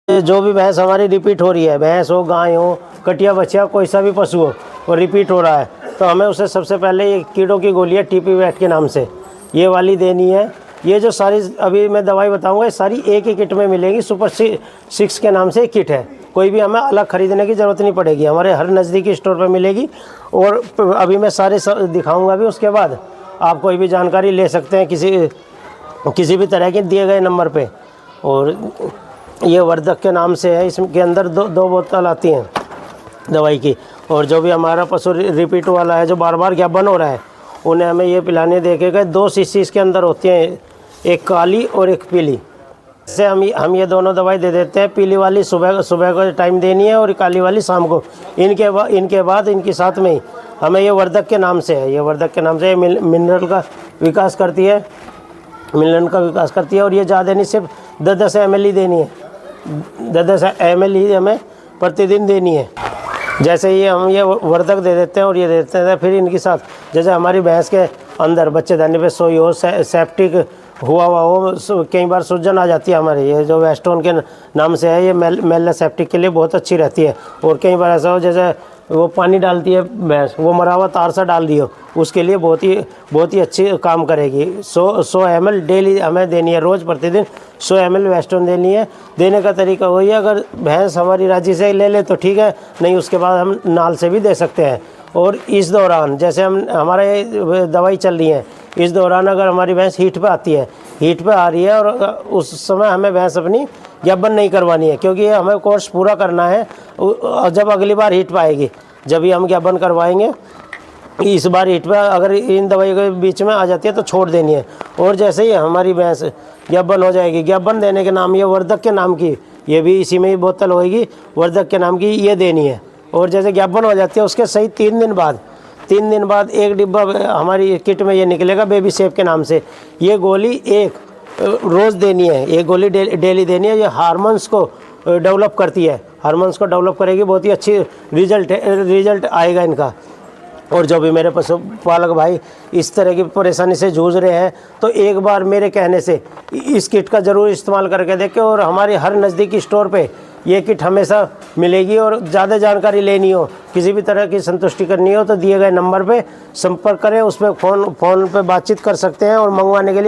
जो भी भैंस हमारी रिपीट हो रही है, भैंस हो, गाय हो, कटिया बछिया, कोई सा भी पशु हो और रिपीट हो रहा है, तो हमें उसे सबसे पहले ये कीड़ों की गोली है TP वेट के नाम से, ये वाली देनी है। ये जो सारी अभी मैं दवाई बताऊंगा, ये सारी एक ही किट में मिलेगी। सुपर 6 के नाम से एक किट है, कोई भी हमें अलग खरीदने की ज़रूरत नहीं पड़ेगी, हमारे हर नज़दीकी स्टोर पर मिलेगी। और अभी मैं सारे दिखाऊँगा भी, उसके बाद आप कोई भी जानकारी ले सकते हैं किसी भी तरह के दिए गए नंबर पे। और ये वर्धक के नाम से है, इसके अंदर दो बोतल आती हैं दवाई की। और जो भी हमारा पशु रिपीट वाला है, जो बार बार ज्ञापन हो रहा है, उन्हें हमें ये पिलाने देखे गए 2 शीशी इसके अंदर होती हैं, एक काली और एक पीली। इससे हम ये दोनों दवाई दे देते हैं। पीली वाली सुबह को टाइम देनी है और काली वाली शाम को। इनके बाद इनके साथ में ही हमें ये वर्धक के नाम से है, ये वर्धक के नाम से मिनरल का विकास करती है, और ये ज़्यादा नहीं, सिर्फ 10 ml ही देनी है, 10 ml ही हमें प्रतिदिन देनी है। जैसे ही हम ये वर्धक दे देते हैं और ये दे देते हैं, फिर इनके साथ जैसे हमारी भैंस के अंदर बच्चेदानी पे सोई हो, सेप्टिक हुआ हो, कई बार सूजन आ जाती है हमारे, ये जो वेस्टोन के नाम से है, ये मेला सेप्टिक के लिए बहुत अच्छी रहती है। और कई बार ऐसा हो जैसे वो पानी डालती है भैंस, वो मरा हुआ तार सा डाल दियो, उसके लिए बहुत ही अच्छी काम करेगी। 100 ml डेली हमें देनी है, रोज़ प्रतिदिन 100 ml वेस्टर्न देनी है। देने का तरीका वही है, अगर भैंस हमारी राजी से ले ले तो ठीक है, नहीं उसके बाद हम नाल से भी दे सकते हैं। और इस दौरान जैसे हमारे दवाई चल रही है, इस दौरान अगर हमारी भैंस हीट पे आती है, हीट पे आ रही है, और उस समय हमें भैंस अपनी ज्ञापन नहीं करवानी है, क्योंकि हमें कोर्स पूरा करना है। जब अगली बार हीट पे आएगी, जब भी हम ज्ञापन करवाएंगे, इस बार हीट पे अगर इन दवाई के बीच में आ जाती है तो छोड़ देनी है। और जैसे ही हमारी भैंस ज्ञापन हो जाएगी, ज्ञापन देने के नाम, ये वर्धक के नाम की, ये भी इसी में ही बोतल होएगी, वर्धक के नाम की ये देनी है। और जैसे ज्ञापन हो जाती है, उसके सही 3 दिन बाद एक डिब्बा हमारी किट में ये निकलेगा बेबी सेफ के नाम से। ये गोली एक रोज़ देनी है, ये गोली डेली देनी है। ये हार्मोन्स को डेवलप करती है, हार्मोन्स को डेवलप करेगी, बहुत ही अच्छी रिजल्ट आएगा इनका। और जो भी मेरे पशुपालक भाई इस तरह की परेशानी से जूझ रहे हैं, तो एक बार मेरे कहने से इस किट का ज़रूर इस्तेमाल करके देखें। और हमारे हर नज़दीकी स्टोर पे ये किट हमेशा मिलेगी। और ज़्यादा जानकारी लेनी हो, किसी भी तरह की संतुष्टि करनी हो, तो दिए गए नंबर पे संपर्क करें, उस पर फ़ोन पे बातचीत कर सकते हैं और मंगवाने के लिए